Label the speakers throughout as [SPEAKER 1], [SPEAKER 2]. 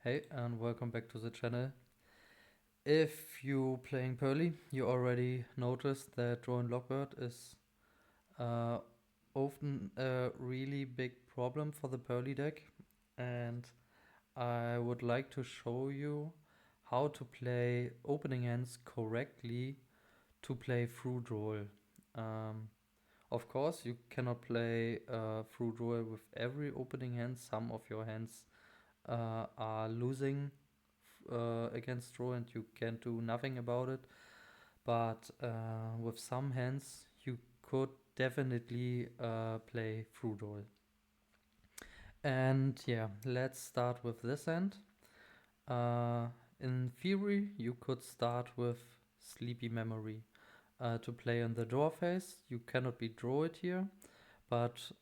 [SPEAKER 1] Hey, and welcome back to the channel. If you playing Purrely, you already noticed that Droll Lockbird is uh, often a really big problem for the Purrely deck, and I would like to show you how to play opening hands correctly to play through Droll. Um, of course, you cannot play through Droll with every opening hand. Some of your hands are losing against draw and you can do nothing about it. But with some hands, you could definitely play through draw. And yeah, let's start with this hand. Uh, in theory, you could start with Sleepy Memory to play on the draw phase. You cannot be draw it here, but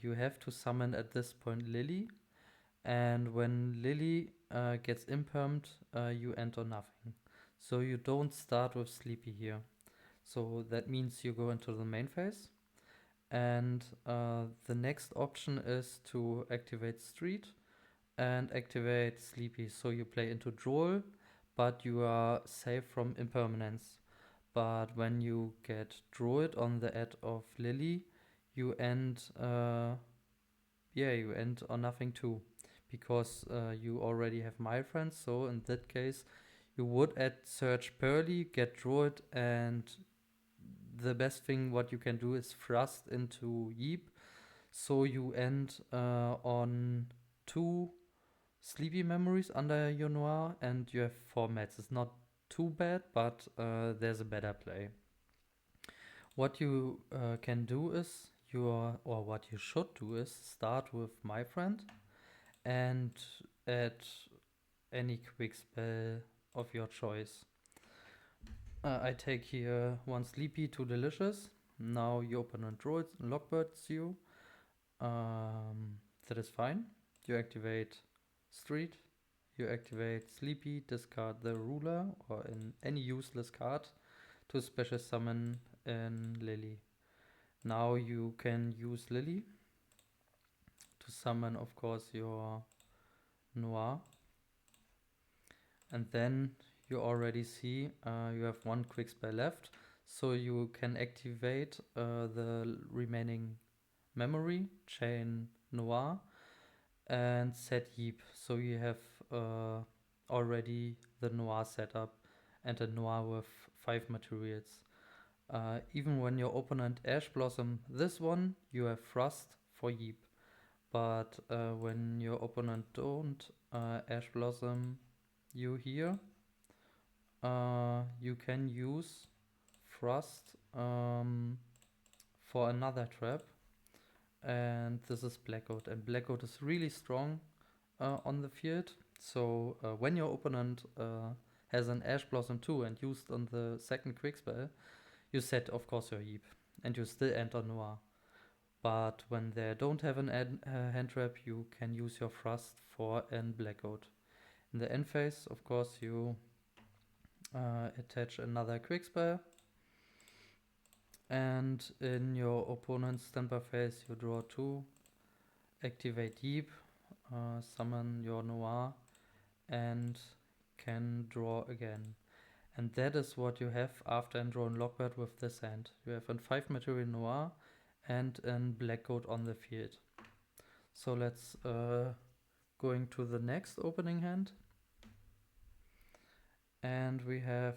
[SPEAKER 1] you have to summon at this point Lily. And when Lily gets impermed, you enter nothing. So you don't start with Sleepy here. So that means you go into the main phase. And the next option is to activate Street and activate Sleepy. So you play into Droll, but you are safe from impermanence. But when you get Druid on the ad of Lily, you end you end on nothing too, because you already have my friends. So in that case, you would add search Purrely, get Druid, and the best thing what you can do is thrust into Yeep. So you end on 2 sleepy memories under your Noir, and you have 4 mats. It's not too bad, but there's a better play. What you can do is what you should do is start with my friend and add any quick spell of your choice. I take here 1 Sleepy, 2 Delicious. Now you open a Droll Lockbirds you. That is fine. You activate Street. You activate Sleepy, discard the Ruler or in any useless card to special summon in Lily. Now you can use Lily to summon, of course, your Noir. And then you already see you have 1 quick spell left. So you can activate the remaining memory, chain Noir, and set Yeep. So you have already the Noir setup and a Noir with 5 materials. Even when your opponent Ash Blossom this one, you have Thrust for Yeep. But when your opponent don't Ash Blossom you here, you can use Thrust for another trap. And this is Blackout. And Blackout is really strong on the field. So when your opponent has an Ash Blossom 2 and used on the second quick spell, you set, of course, your Heap. And you still enter Noir. But when they don't have an hand trap, you can use your Thrust for an Blackout. In the end phase, of course, you attach another quick spell. And in your opponent's standby phase, you draw 2, activate Yeep, summon your Noir, and can draw again. And that is what you have after Droll Lockbird with this hand. You have a 5 material Noir and a Blackcoat on the field. So let's going to the next opening hand. And we have,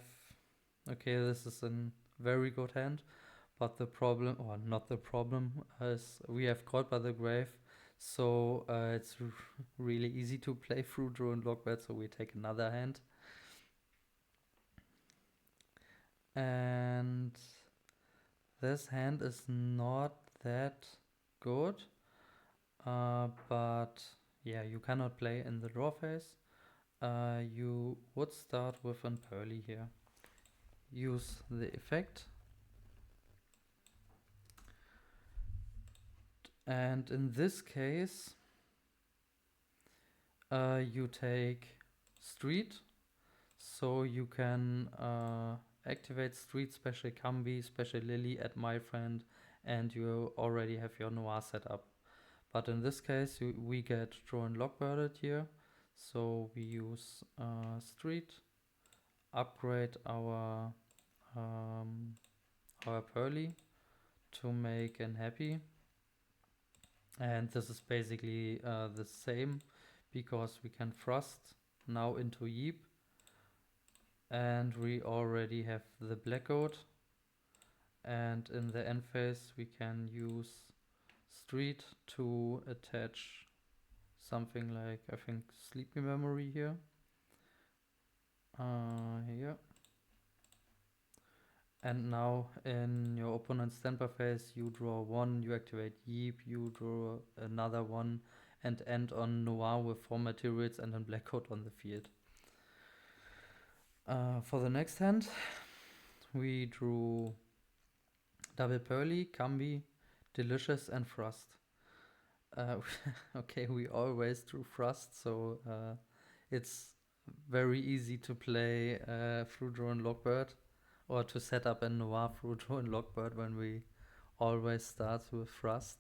[SPEAKER 1] okay, this is a very good hand, but the problem, or not the problem, is we have Caught by the Grave. So it's really easy to play through Droll Lockbird, so we take another hand. And this hand is not that good, but yeah, you cannot play in the draw phase. You would start with an Purrely here. Use the effect. And in this case, you take Street. So you can activate Street, special Cambi, special Lily at my friend, and you already have your Noir set up. But in this case, we get Droll Lockbirded here. So we use street, upgrade our Purrely to make an happy, and this is basically the same because we can thrust now into Yeep, and we already have the black goat, and in the end phase we can use street to attach something like, I think, sleepy memory here. Here. And now in your opponent's standby phase, you draw one, you activate Yeep, you draw another one, and end on Noir with 4 materials and then black coat on the field. For the next hand, we drew double Purrely, Cambi, Delicious, and Frost. Okay, we always drew Frost, so it's very easy to play through Droll Lockbird, or to set up a Noir through Droll Lockbird when we always start with Frost.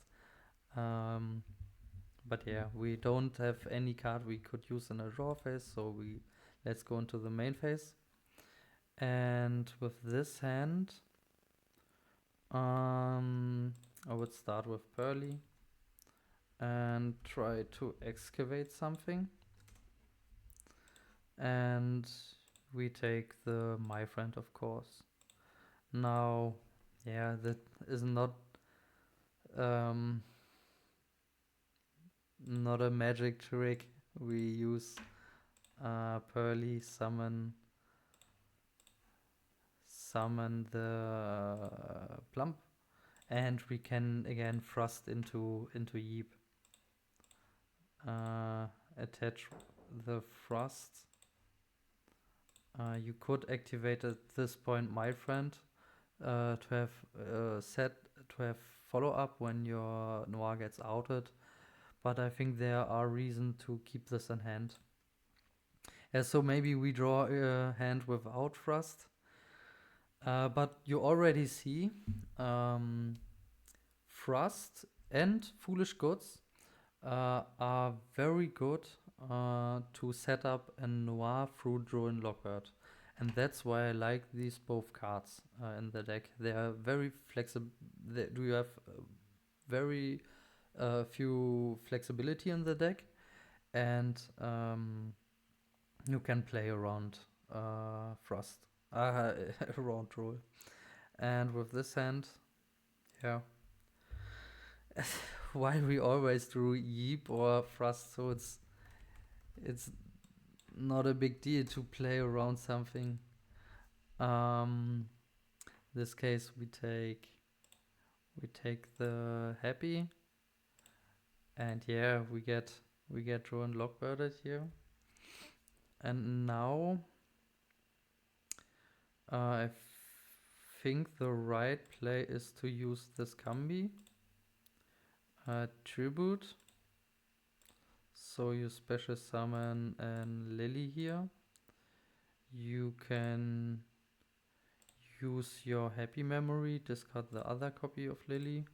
[SPEAKER 1] But yeah, we don't have any card we could use in a draw phase, so let's go into the main phase. And with this hand, I would start with Purrely and try to excavate something. And we take the My Friend, of course. Now, yeah, that is not a magic trick. We use Purrely, summon the plump, and we can again thrust into Yeep. Attach the thrust. You could activate at this point My Friend to have follow up when your Noir gets outed, but I think there are reasons to keep this in hand. So maybe we draw a hand without thrust, but you already see Thrust and Foolish Goods are very good to set up a Noir through Droll Lockbird. And that's why I like these both cards in the deck. They are very flexible. You have very few flexibility in the deck, and you can play around Frost, around Droll. And with this hand, yeah, why we always drew Yeep or Frost, so it's not a big deal to play around something. This case we take the happy, and yeah, we get Droll Lockbirded here. And now I think the right play is to use this Cambi tribute. So you special summon an Lily here. You can use your happy memory, discard the other copy of Lily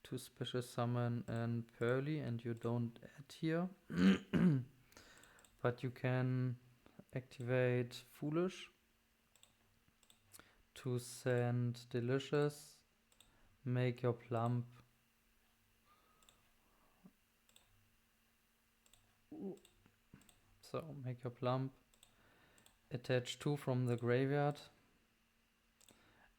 [SPEAKER 1] to special summon an Purrely, and you don't add here. But you can activate Foolish to send Delicious, make your plump. So make your plump, attach 2 from the graveyard,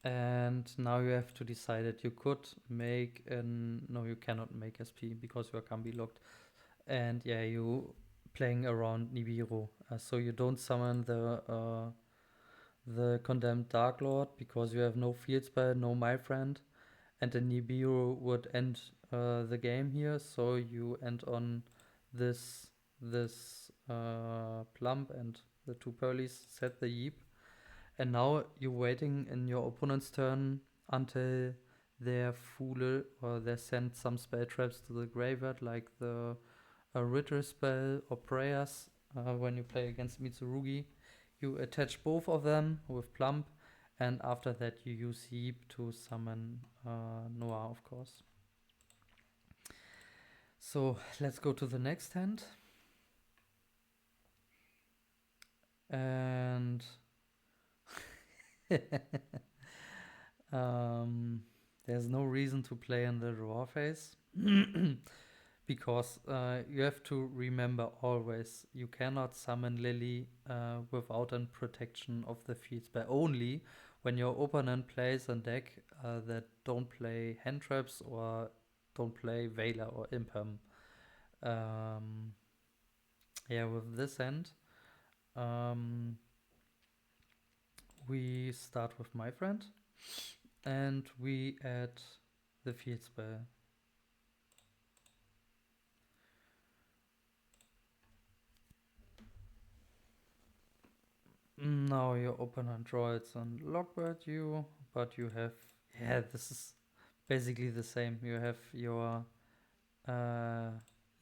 [SPEAKER 1] and now you have to decide that you could make no, you cannot make SP because you can be locked, and yeah, you playing around Nibiru, so you don't summon the Condemned Dark Lord because you have no field spell, no My Friend, and the Nibiru would end the game here, so you end on this plump, and the 2 Purrelys set the Yeep, and now you're waiting in your opponent's turn until they send some spell traps to the graveyard, like the Ritter spell or prayers. When you play against Mitsurugi, you attach both of them with plump, and after that you use Yeep to summon Noir, of course. So let's go to the next hand. And um, there's no reason to play in the draw phase. Because you have to remember always you cannot summon Lily without a protection of the field spell. Only when your opponent plays a deck that don't play hand traps or don't play Veiler or Imperm. Yeah, with this end, um, we start with my friend and we add the field spell. Now your opponent draws on Lockbird you, but you have, yeah, this is basically the same. You have your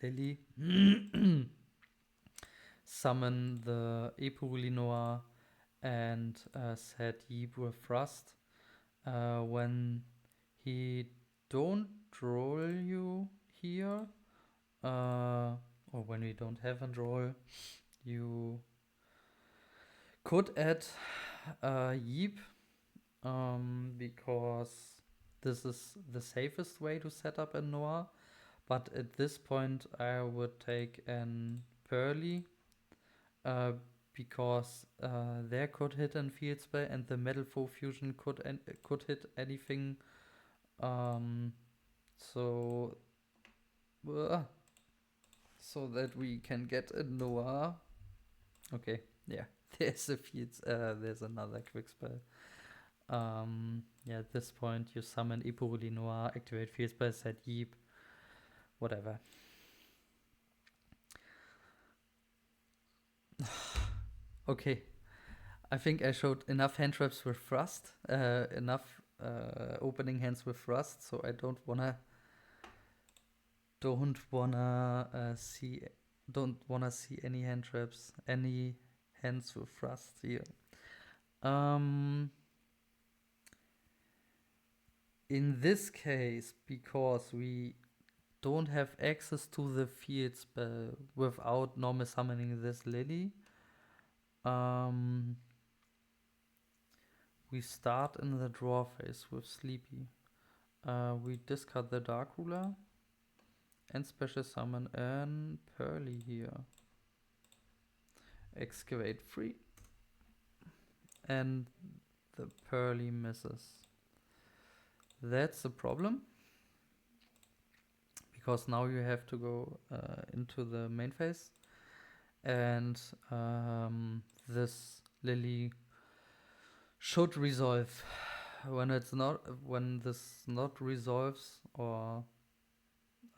[SPEAKER 1] Lily, summon the Purrely Noir and set Yeep with Thrust. When he don't roll you here, or when we don't have a roll, you could add Yeep, because this is the safest way to set up a Noir. But at this point, I would take an Purrely, uh, because there could hit and field spell, and the Metal Foe Fusion could hit anything. So uh, so that we can get a Noir. Okay, yeah, there's a field. There's another quick spell. Yeah, at this point you summon Purrely Noir, activate field spell, set Yeep, whatever. Okay, I think I showed enough hand traps with Thrust, enough opening hands with Thrust, so I don't wanna see any hand traps, any hands with Thrust here. In this case, because we don't have access to the field spell without normal summoning this Lily, we start in the draw phase with Sleepy. We discard the Dark Ruler and special summon an Purrely here. Excavate 3. And the Purrely misses. That's a problem, because now you have to go into the main phase, and this Lily should resolve. When this not resolves, or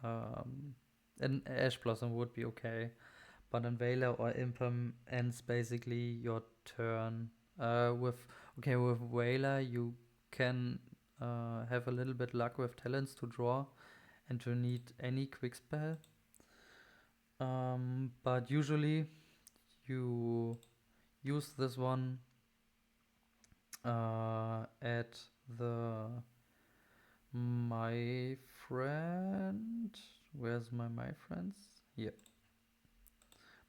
[SPEAKER 1] an Ash Blossom would be okay, but in Veiler or Imperm ends basically your turn. With Veiler you can have a little bit luck with talents to draw and to need any quick spell. But usually you use this one at the my friend. Where's my friends? Here.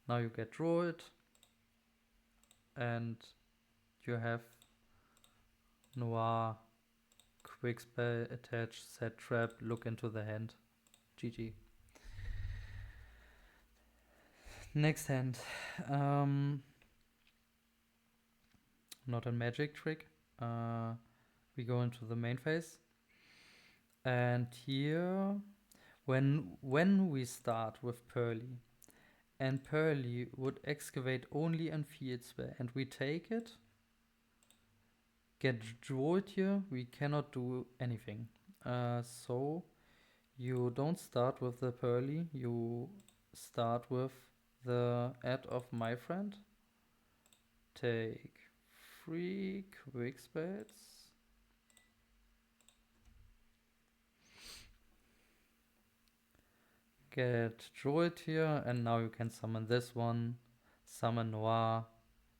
[SPEAKER 1] Now you get Droid, and you have Noir, quick spell, attach, set trap, look into the hand. GG. Next hand. Not a magic trick. We go into the main phase. And here, when we start with Purrely, and Purrely would excavate only on field spell, and we take it, get Droid here, we cannot do anything. So you don't start with the Purrely, you start with the add of my friend. Take 3 quick spells. Get Droid here, and now you can summon this one, summon Noir,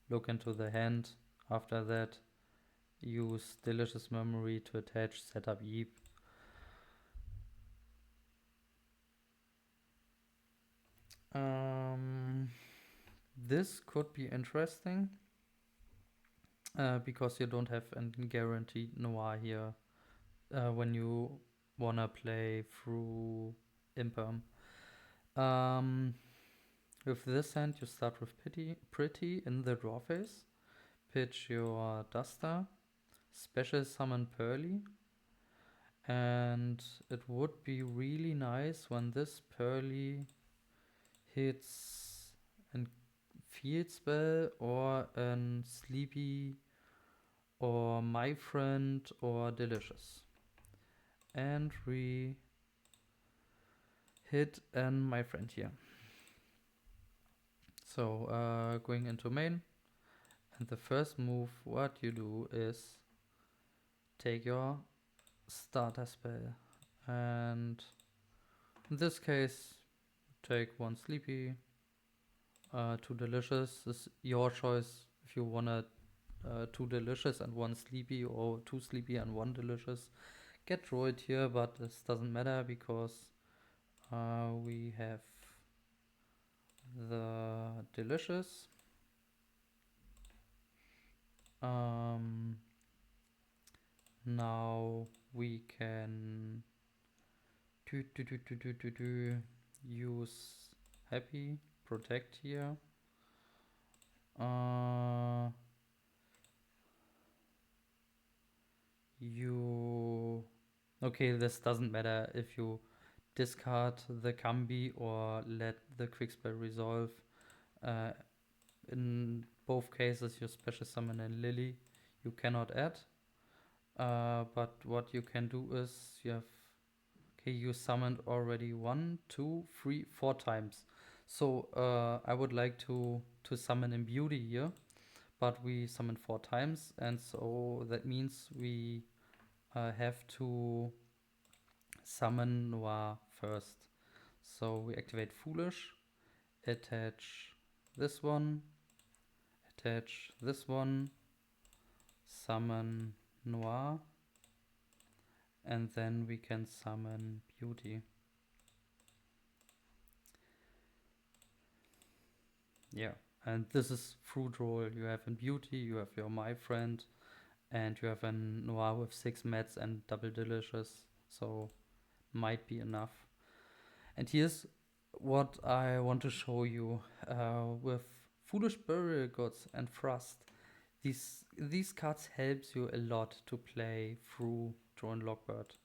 [SPEAKER 1] look into the hand. After that, use Delicious Memory to attach, set up Yeep. this could be interesting because you don't have a guaranteed noir here when you wanna play through Imperm. Um, with this hand, you start with Pretty in the draw phase. Pitch your Duster, special summon Purrely, and it would be really nice when this Purrely hits a field spell or a Sleepy or My Friend or Delicious. And we hit an My Friend here. So going into main, and the first move what you do is take your starter spell, and in this case take one Sleepy, two Delicious. This is your choice if you wanna two Delicious and one Sleepy, or two Sleepy and one Delicious. Get Droid here, but this doesn't matter because we have the Delicious. Now we can use Happy Protect here. Okay, this doesn't matter if you discard the Cambi or let the quick spell resolve. In both cases, you special summon a Lily. You cannot add. But what you can do is you summoned already 1, 2, 3, 4 times. So I would like to summon in Beauty here, but we summoned 4 times, and so that means we have to summon Noir first. So we activate Foolish, attach this one, attach this one, summon Noir, and then we can summon Beauty. Yeah, and this is through Droll. You have in Beauty, you have your My Friend, and you have a Noir with 6 mats and double Delicious, so might be enough. And here's what I want to show you with Foolish Burial Gods and Thrust. These cards helps you a lot to play through Droll Lockbird.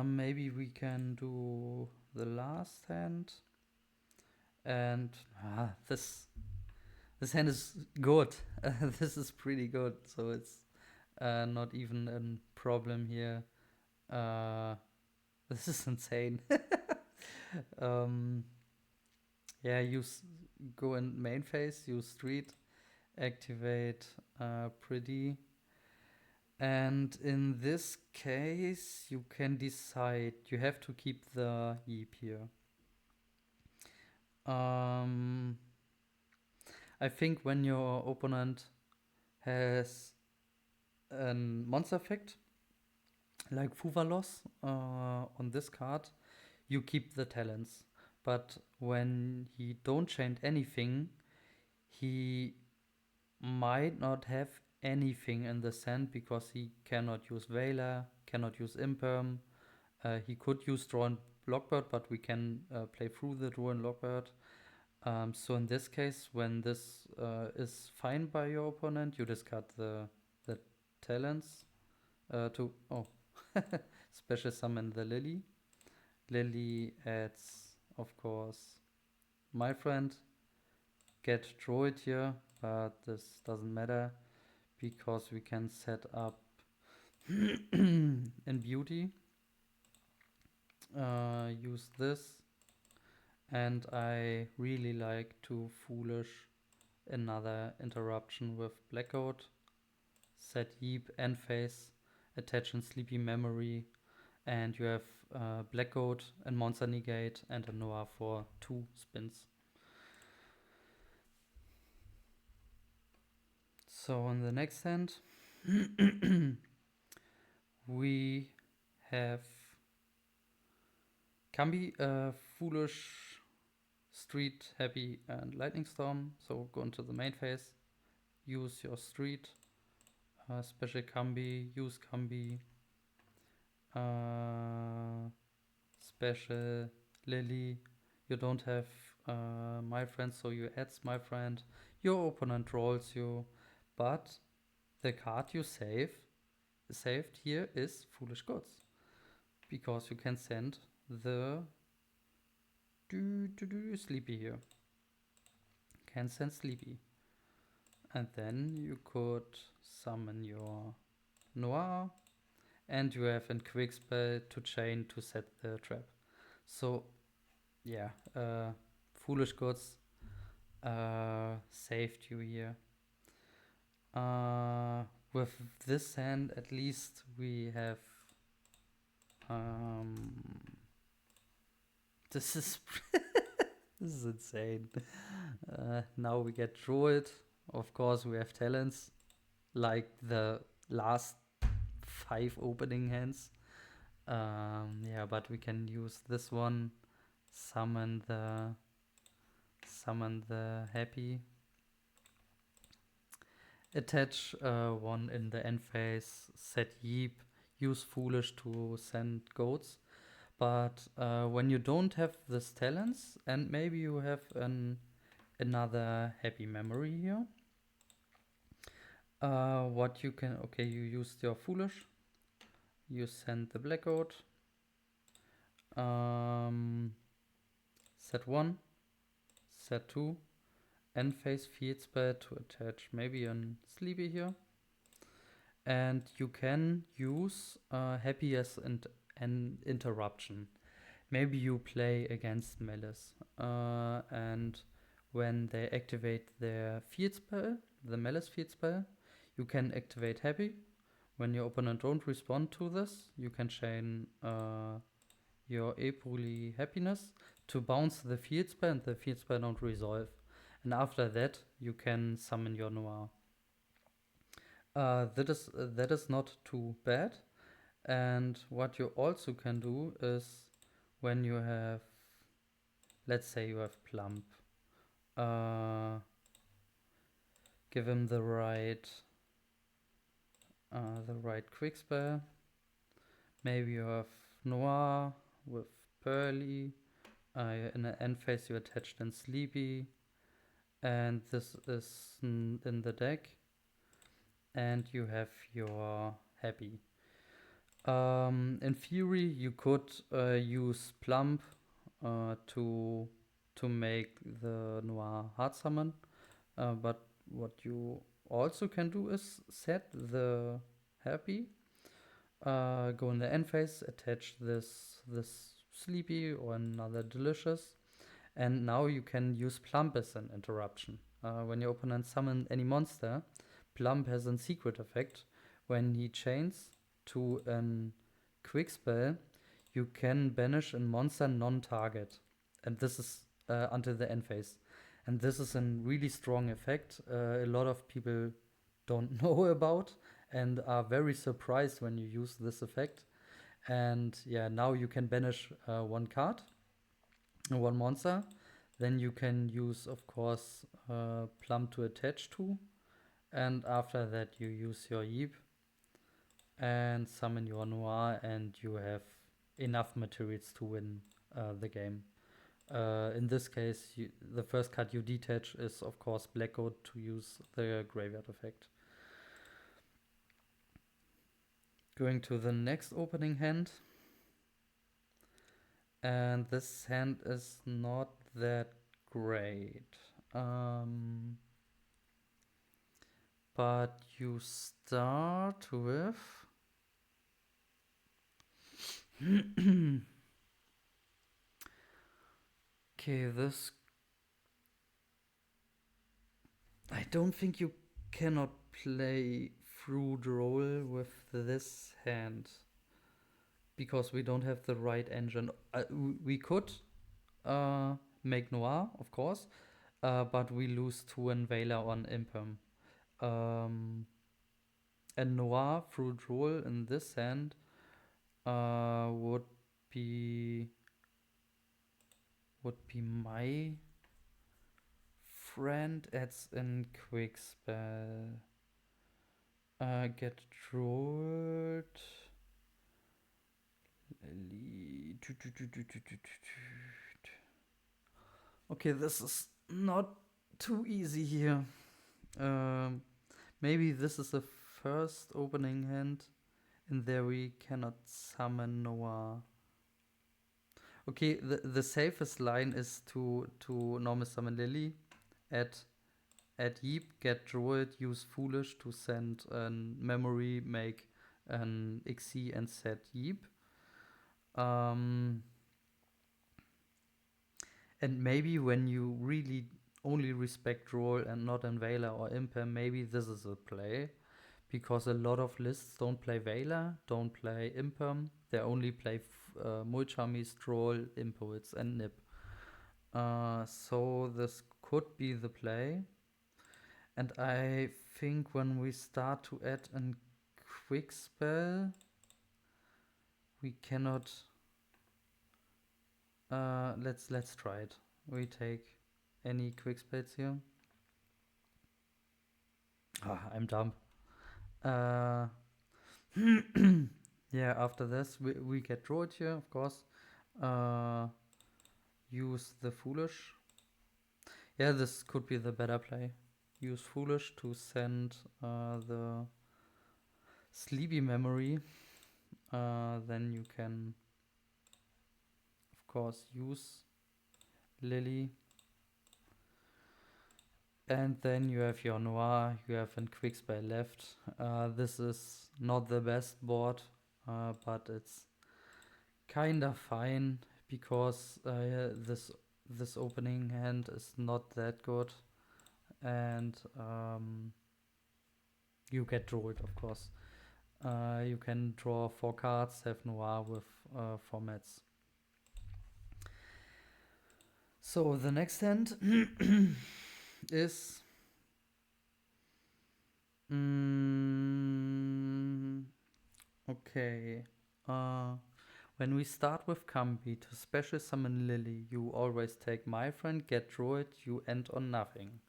[SPEAKER 1] Maybe we can do the last hand, and this hand is good. This is pretty good, so it's not even a problem here. This is insane. Yeah, go in main phase, use Street, activate Pretty. And in this case, you can decide. You have to keep the Yeep here. I think when your opponent has a monster effect, like Fuvalos on this card, you keep the talents. But when he don't change anything, he might not have anything in the sand because he cannot use Veiler, cannot use Imperm. He could use Droll Lockbird, but we can play through the Droll Lockbird. So in this case, when this is fine by your opponent, you discard the talents to special summon the Lily. Lily adds, of course, My Friend. Get Droid here, but this doesn't matter because we can set up in Beauty. Use this, and I really like to Foolish another interruption with Blackout. Set Yeep and Face, attach in Sleepy Memory, and you have Blackout and Monster Negate and a Noir for 2 spins. So on the next hand, we have Cambi, Foolish street, happy, and lightning storm. So go into the main phase, use your street, special Cambi, use Cambi, special Lily. You don't have my friend, so you add my friend. Your opponent rolls you, but the card you saved here is Foolish Goods, because you can send the Sleepy here. Can send Sleepy, and then you could summon your Noir, and you have a quick spell to chain to set the trap. So yeah, Foolish Goods saved you here. With this hand, at least we have. This is this is insane. Now we get Druid. Of course, we have talents like the last 5 opening hands. Yeah, but we can use this one. Summon the happy. Attach one in the end phase. Set Yeep. Use Foolish to send goats. But when you don't have this talents, and maybe you have another happy memory here, what you can, okay, you used your Foolish, you send the black goat, set 1, set 2, end phase field spell to attach maybe a Sleepy here, and you can use happy as an interruption. Maybe you play against Malice, and when they activate their field spell, the Malice field spell, you can activate Happy. When your opponent don't respond to this, you can chain your Purrely Happiness to bounce the field spell, and the field spell don't resolve. And after that, you can summon your Noir. That is not too bad. And what you also can do is, when you have, let's say you have Plump, give him the right quick spell. Maybe you have Noir with Purrely. In the end phase you attached in Sleepy, and this is in the deck, and you have your Happy. In theory, you could use Plump to make the Noir hard summon, but what you also can do is set the Happy, go in the end phase, attach this Sleepy or another Delicious, and now you can use Plump as an interruption. When your opponent summons any monster, Plump has a secret effect. When he chains to a quick spell, you can banish a monster non-target, and this is until the end phase. And this is a really strong effect. A lot of people don't know about and are very surprised when you use this effect. And yeah, now you can banish one card, one monster. Then you can use, of course, Plum to attach to. And after that, you use your Yeep and summon your Noir, and you have enough materials to win the game. In this case, the first card you detach is, of course, Black Goat to use the graveyard effect. Going to the next opening hand. And this hand is not that great. But you start with... Okay, this... I don't think you cannot play through Droll with this hand, because we don't have the right engine. We could make Noir, of course, but we lose to an Veiler on Imperm. And Noir through Droll in this hand would be my friend adds in quick spell. Get Drolled. Okay, this is not too easy here. Um, Maybe this is the first opening hand, and there we cannot summon Noah. Okay, the safest line is to normal summon Lily, add Yeep, get Druid, use Foolish to send an memory, make an XC and set Yeep. And maybe when you really only respect Droll and not in Veiler or Imper, maybe this is a play. Because a lot of lists don't play Veiler, don't play Imperm. They only play Mulchamis, Droll, Impoets, and Nip. So this could be the play. And I think when we start to add a quick spell, we cannot. Let's try it. We take any quick spells here. I'm dumb. Yeah, after this we get Druid here, of course. Use the Foolish. Yeah, this could be the better play. Use Foolish to send the Sleepy Memory. Then you can, of course, use Lily. And then you have your Noir, you have a quick spell left. This is not the best board, but it's kinda fine because this opening hand is not that good, and you get Droid, of course. You can draw 4 cards, have Noir with formats. So the next hand is okay. When we start with Cambi to special summon Lily, you always take my friend, get Druid, you end on nothing.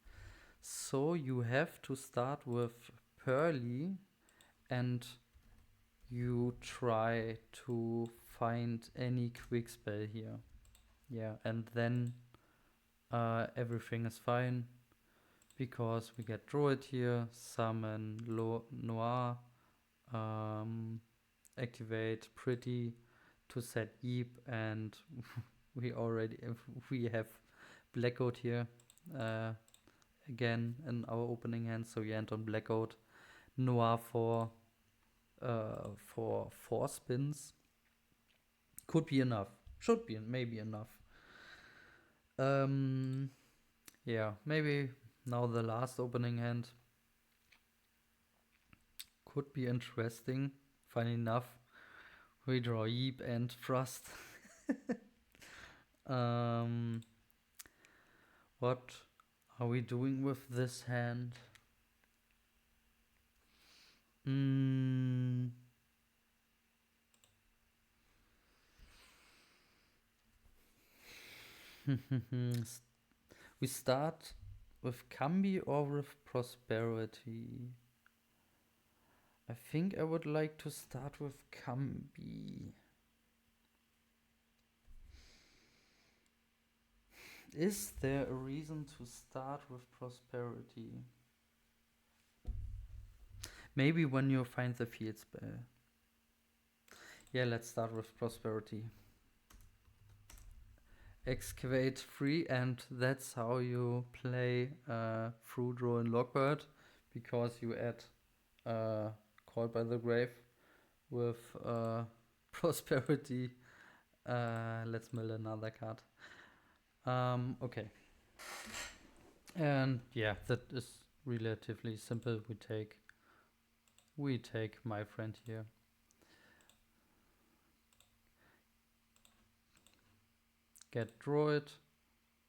[SPEAKER 1] So you have to start with Purrely and you try to find any quick spell here. Yeah, and then everything is fine because we get Druid here, summon Noir, activate Pretty to set Yeep, and we have Blackout here again in our opening hand, so you end on Blackout. Noir for 4 spins could be enough, should be maybe enough. Yeah, maybe now the last opening hand could be interesting. Funny enough, we draw Yeep and Frost. What are we doing with this hand? We start with Cambi or with Prosperity? I think I would like to start with Cambi. Is there a reason to start with Prosperity? Maybe when you find the field spell. Yeah, let's start with Prosperity. Excavate 3, and that's how you play through Droll Lockbird, because you add Called by the Grave with Prosperity. Let's mill another card. Okay. And yeah, that is relatively simple. We take my friend here. Get Druid,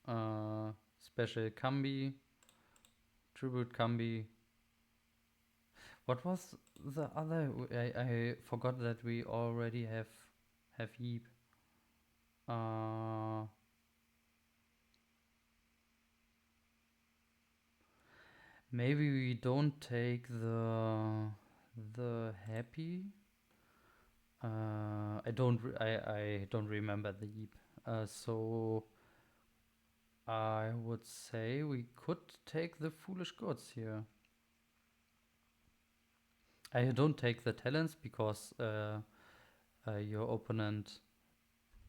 [SPEAKER 1] special Cambi, tribute Cambi. What was the other? I forgot that we already have Yeep. Maybe we don't take the happy. I don't remember the Yeep. So I would say we could take the foolish goods here. I don't take the talents because your opponent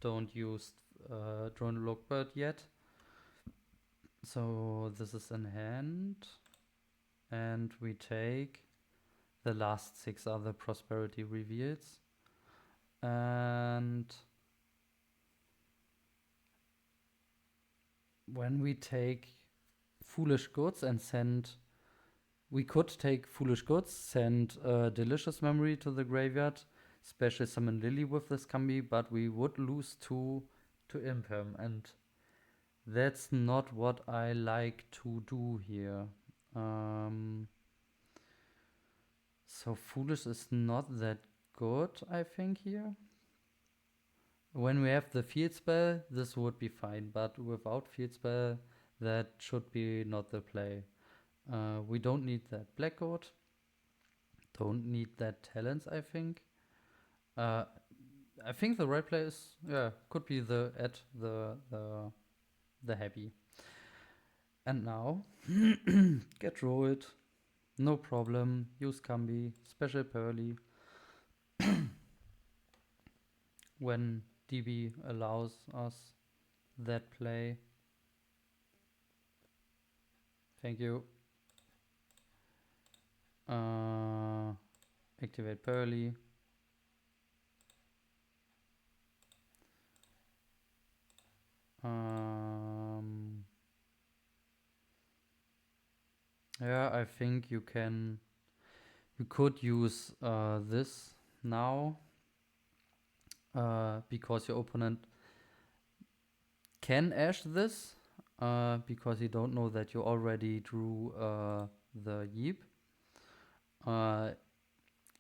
[SPEAKER 1] don't use Droll Lockbird yet. So this is in hand, and we take the last 6 other prosperity reveals, and when we take foolish goods and send, we could take foolish goods, send delicious memory to the graveyard, special summon Lily with this combi, but we would lose 2 to Imperm, and that's not what I like to do here. So foolish is not that good, I think, here. When we have the field spell, this would be fine, but without field spell, that should be not the play. We don't need that black goat. Don't need that talents, I think. I think the right play is, could be the happy. And now, get rolled. No problem. Use Cambi, special Purrely. When DB allows us that play. Thank you. Activate Purrely. Yeah, I think you could use this now because your opponent can ash this because you don't know that you already drew the Yeep.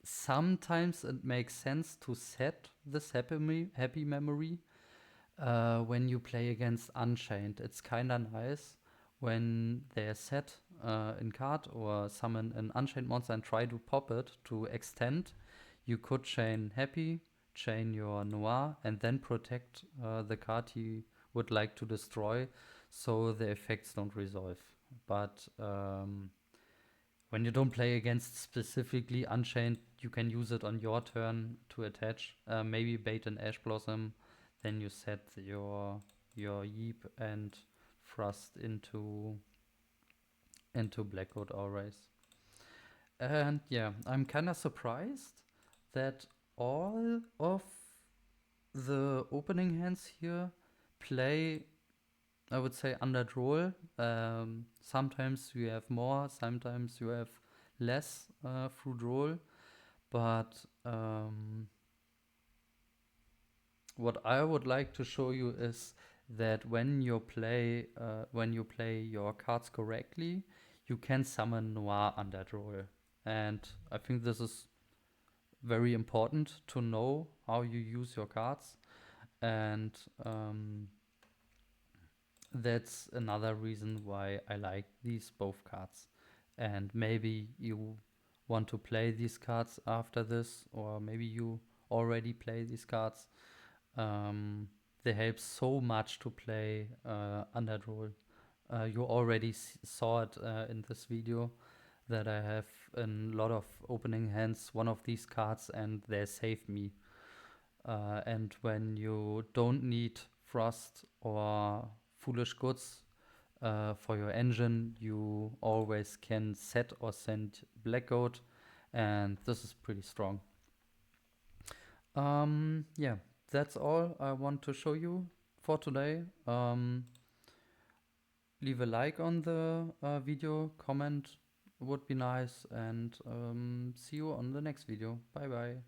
[SPEAKER 1] Sometimes it makes sense to set this happy memory when you play against Unchained. It's kinda nice when they're set in card or summon an Unchained monster and try to pop it to extend. You could chain Happy, chain your Noir, and then protect the card you would like to destroy so the effects don't resolve. But when you don't play against specifically Unchained, you can use it on your turn to attach. Maybe bait an Ash Blossom, then you set your Yeep and thrust into Blackwood always. And yeah, I'm kinda surprised that all of the opening hands here play, I would say, under Droll. Sometimes you have more, sometimes you have less through Droll. But what I would like to show you is that when you play your cards correctly, you can summon Noir under Droll. And I think this is very important to know how you use your cards. And that's another reason why I like these both cards. And maybe you want to play these cards after this, or maybe you already play these cards. They help so much to play Underdroll. You already saw it in this video that I have a lot of opening hands, one of these cards, and they saved me. And when you don't need Frost or Foolish Goods for your engine, you always can set or send Black Goat, and this is pretty strong. Yeah, that's all I want to show you for today. Leave a like on the video, comment would be nice, and see you on the next video. Bye bye.